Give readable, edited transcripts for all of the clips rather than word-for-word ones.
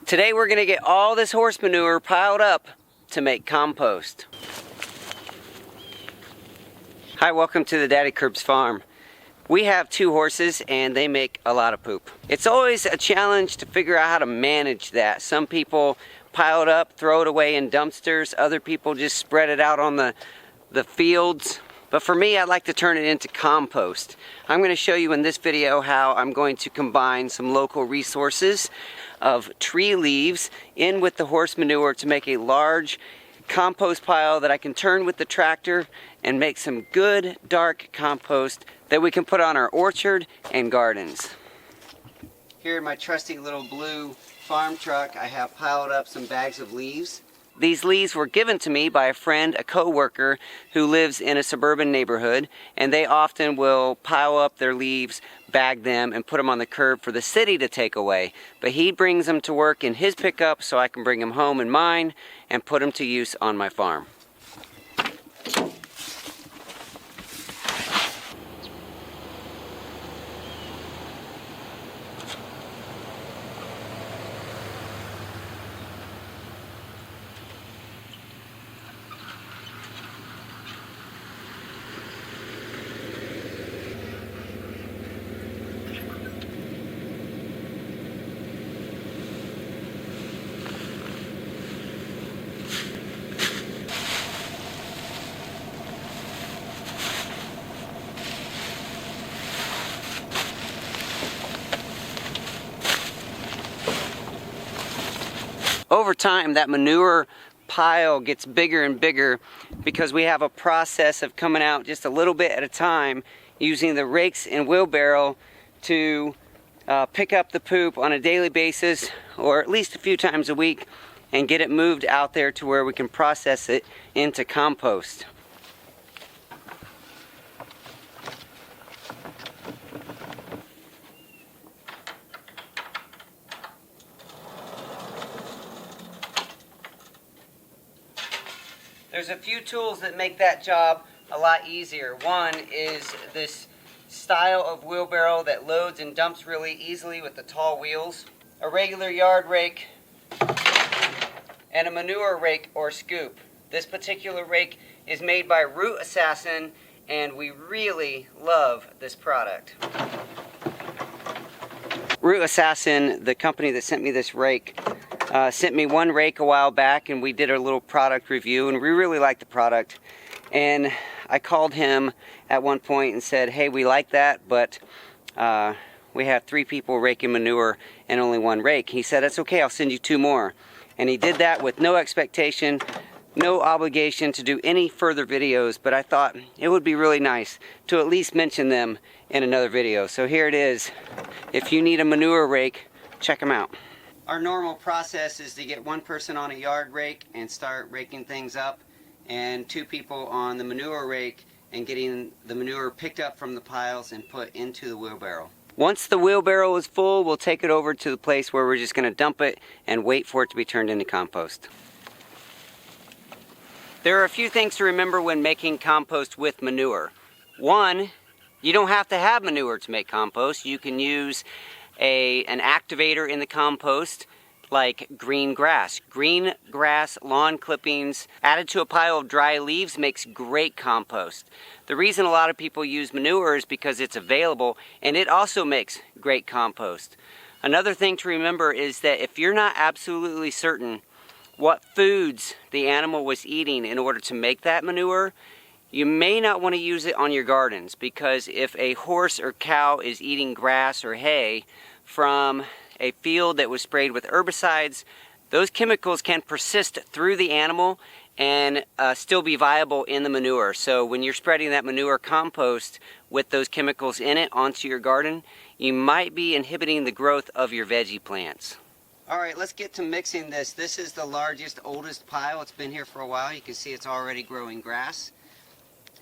Today we're going to get all this horse manure piled up to make compost. Hi, welcome to the Daddykirbs farm. We have 2 horses and they make a lot of poop. It's always a challenge to figure out how to manage that. Some people pile it up, throw it away in dumpsters. Other people just spread it out on the fields. But for me, I like to turn it into compost. I'm going to show you in this video how I'm going to combine some local resources of tree leaves in with the horse manure to make a large compost pile that I can turn with the tractor and make some good dark compost that we can put on our orchard and gardens. Here in my trusty little blue farm truck, I have piled up some bags of leaves. These leaves were given to me by a friend, a co-worker who lives in a suburban neighborhood, and they often will pile up their leaves, bag them, and put them on the curb for the city to take away. But he brings them to work in his pickup so I can bring them home in mine and put them to use on my farm. Over time, that manure pile gets bigger and bigger because we have a process of coming out just a little bit at a time using the rakes and wheelbarrow to pick up the poop on a daily basis or at least a few times a week and get it moved out there to where we can process it into compost. There's a few tools that make that job a lot easier. One is this style of wheelbarrow that loads and dumps really easily with the tall wheels, a regular yard rake, and a manure rake or scoop. This particular rake is made by Root Assassin, and we really love this product. Root Assassin, the company that sent me this rake, sent me one rake a while back, and we did a little product review, and we really liked the product. And I called him at one point and said, hey, we like that, but we have 3 people raking manure and only 1 rake. He said, that's okay, I'll send you 2 more. And he did that with no expectation, no obligation to do any further videos, but I thought it would be really nice to at least mention them in another video. So here it is. If you need a manure rake, check them out. Our normal process is to get 1 person on a yard rake and start raking things up, and 2 people on the manure rake and getting the manure picked up from the piles and put into the wheelbarrow. Once the wheelbarrow is full, we'll take it over to the place where we're just going to dump it and wait for it to be turned into compost. There are a few things to remember when making compost with manure. 1, you don't have to have manure to make compost. You can use an activator in the compost like green grass. Green grass, lawn clippings added to a pile of dry leaves makes great compost. The reason a lot of people use manure is because it's available, and it also makes great compost. Another thing to remember is that if you're not absolutely certain what foods the animal was eating in order to make that manure, you may not want to use it on your gardens, because if a horse or cow is eating grass or hay from a field that was sprayed with herbicides, those chemicals can persist through the animal and still be viable in the manure. So when you're spreading that manure compost with those chemicals in it onto your garden, you might be inhibiting the growth of your veggie plants. Alright, let's get to mixing this. This is the largest, oldest pile. It's been here for a while. You can see it's already growing grass.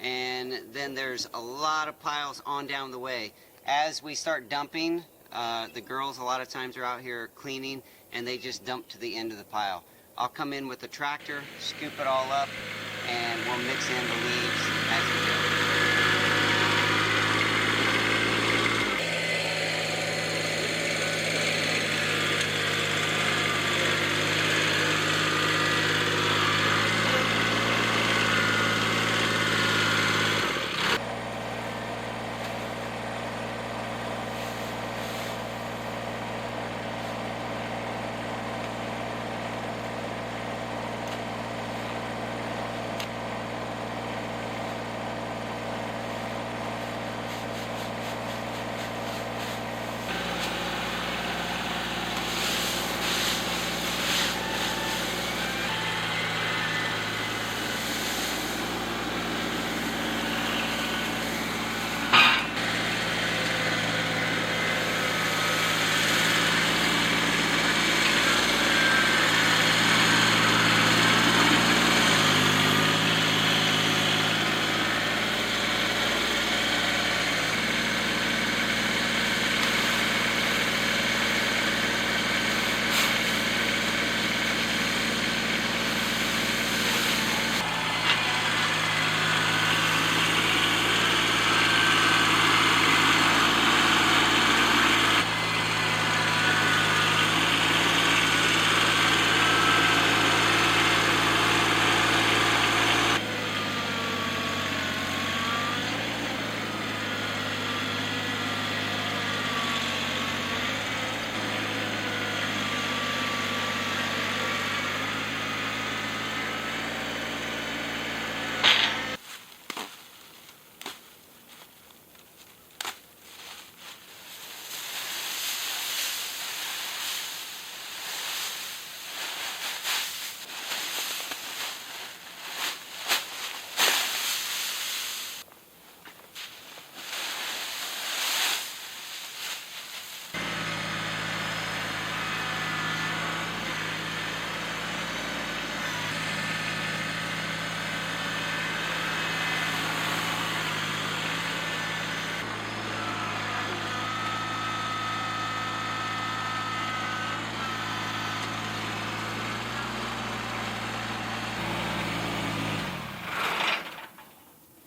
And then there's a lot of piles on down the way. As we start dumping, the girls a lot of times are out here cleaning, and they just dump to the end of the pile. I'll come in with the tractor, scoop it all up, and we'll mix in the leaves as we go.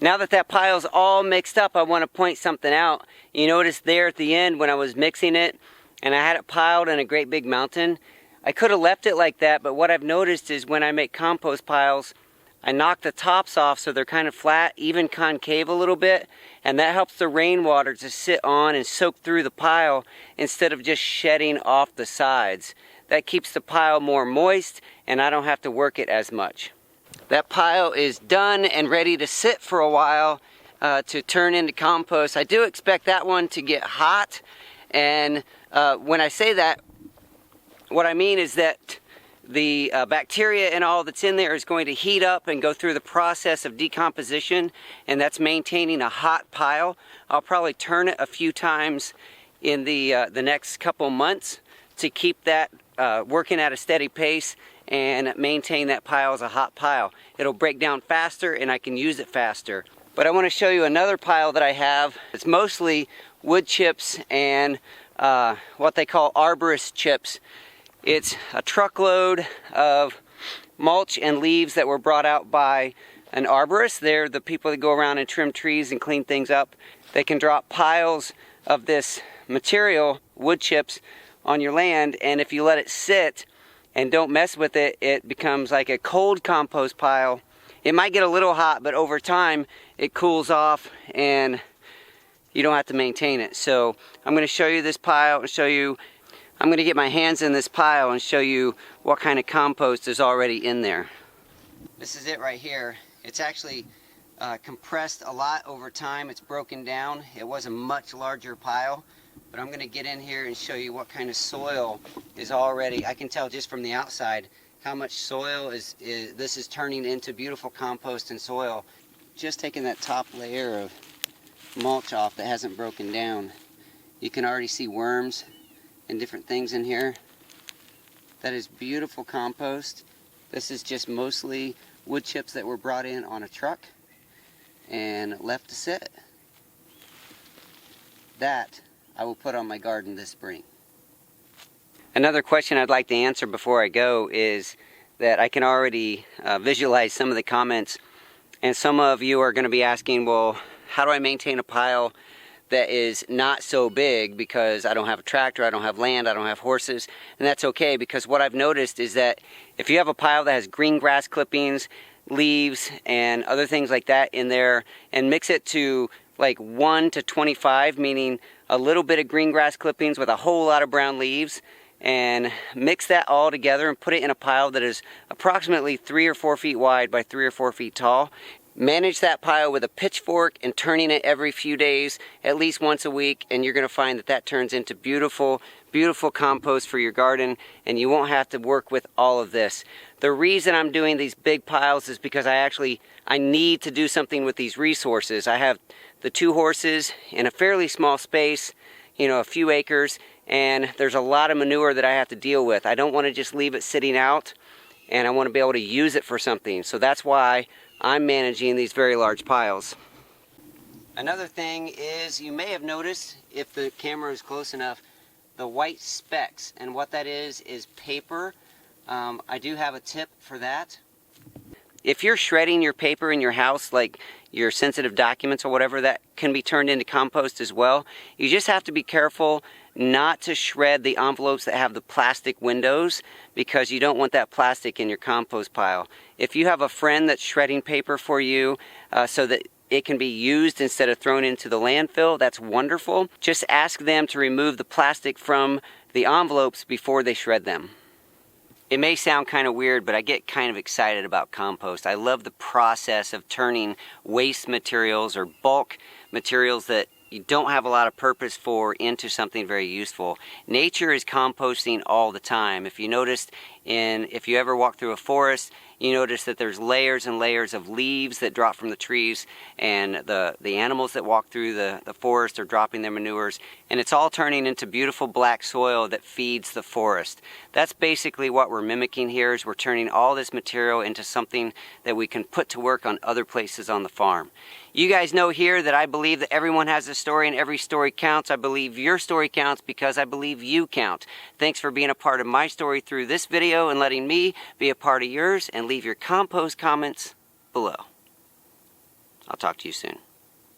Now that that pile's all mixed up, I want to point something out. You notice there at the end when I was mixing it and I had it piled in a great big mountain, I could have left it like that, but what I've noticed is when I make compost piles, I knock the tops off so they're kind of flat, even concave a little bit, and that helps the rainwater to sit on and soak through the pile instead of just shedding off the sides. That keeps the pile more moist and I don't have to work it as much. That pile is done and ready to sit for a while to turn into compost. I do expect that one to get hot, and when I say that, what I mean is that the bacteria and all that's in there is going to heat up and go through the process of decomposition, and that's maintaining a hot pile. I'll probably turn it a few times in the next couple months to keep that working at a steady pace and maintain that pile as a hot pile. It'll break down faster and I can use it faster. But I want to show you another pile that I have. It's mostly wood chips and what they call arborist chips. It's a truckload of mulch and leaves that were brought out by an arborist. They're the people that go around and trim trees and clean things up. They can drop piles of this material, wood chips, on your land, and if you let it sit and don't mess with it, it becomes like a cold compost pile. It might get a little hot, but over time it cools off and you don't have to maintain it. So I'm going to show you this pile and show you, I'm going to get my hands in this pile and show you what kind of compost is already in there. This is it right here. It's actually compressed a lot over time. It's broken down. It was a much larger pile, but I'm going to get in here and show you what kind of soil is already, I can tell just from the outside how much soil this is turning into beautiful compost and soil. Just taking that top layer of mulch off that hasn't broken down, you can already see worms and different things in here. That is beautiful compost. This is just mostly wood chips that were brought in on a truck and left to sit. That I will put on my garden this spring. Another question I'd like to answer before I go is that I can already visualize some of the comments, and some of you are going to be asking, well, how do I maintain a pile that is not so big because I don't have a tractor, I don't have land, I don't have horses? And that's okay, because what I've noticed is that if you have a pile that has green grass clippings, leaves, and other things like that in there, and mix it to like 1 to 25, meaning a little bit of green grass clippings with a whole lot of brown leaves, and mix that all together and put it in a pile that is approximately 3 or 4 feet wide by 3 or 4 feet tall. Manage that pile with a pitchfork and turning it every few days, at least once a week, and you're going to find that that turns into beautiful, beautiful compost for your garden, and you won't have to work with all of this. The reason I'm doing these big piles is because I need to do something with these resources. I have the 2 horses in a fairly small space, you know, a few acres, and there's a lot of manure that I have to deal with. I don't want to just leave it sitting out, and I want to be able to use it for something. So that's why I'm managing these very large piles. Another thing is, you may have noticed, if the camera is close enough, the white specks, and what that is paper. I do have a tip for that. If you're shredding your paper in your house, like your sensitive documents or whatever, that can be turned into compost as well. You just have to be careful not to shred the envelopes that have the plastic windows, because you don't want that plastic in your compost pile. If you have a friend that's shredding paper for you so that it can be used instead of thrown into the landfill, that's wonderful. Just ask them to remove the plastic from the envelopes before they shred them. It may sound kind of weird, but I get kind of excited about compost. I love the process of turning waste materials or bulk materials that you don't have a lot of purpose for into something very useful. Nature is composting all the time. If you noticed, if you ever walk through a forest, you notice that there's layers and layers of leaves that drop from the trees, and the animals that walk through the forest are dropping their manures, and it's all turning into beautiful black soil that feeds the forest. That's basically what we're mimicking here, is we're turning all this material into something that we can put to work on other places on the farm. You guys know here that I believe that everyone has a story and every story counts. I believe your story counts because I believe you count. Thanks for being a part of my story through this video and letting me be a part of yours, and leave your compost comments below. I'll talk to you soon.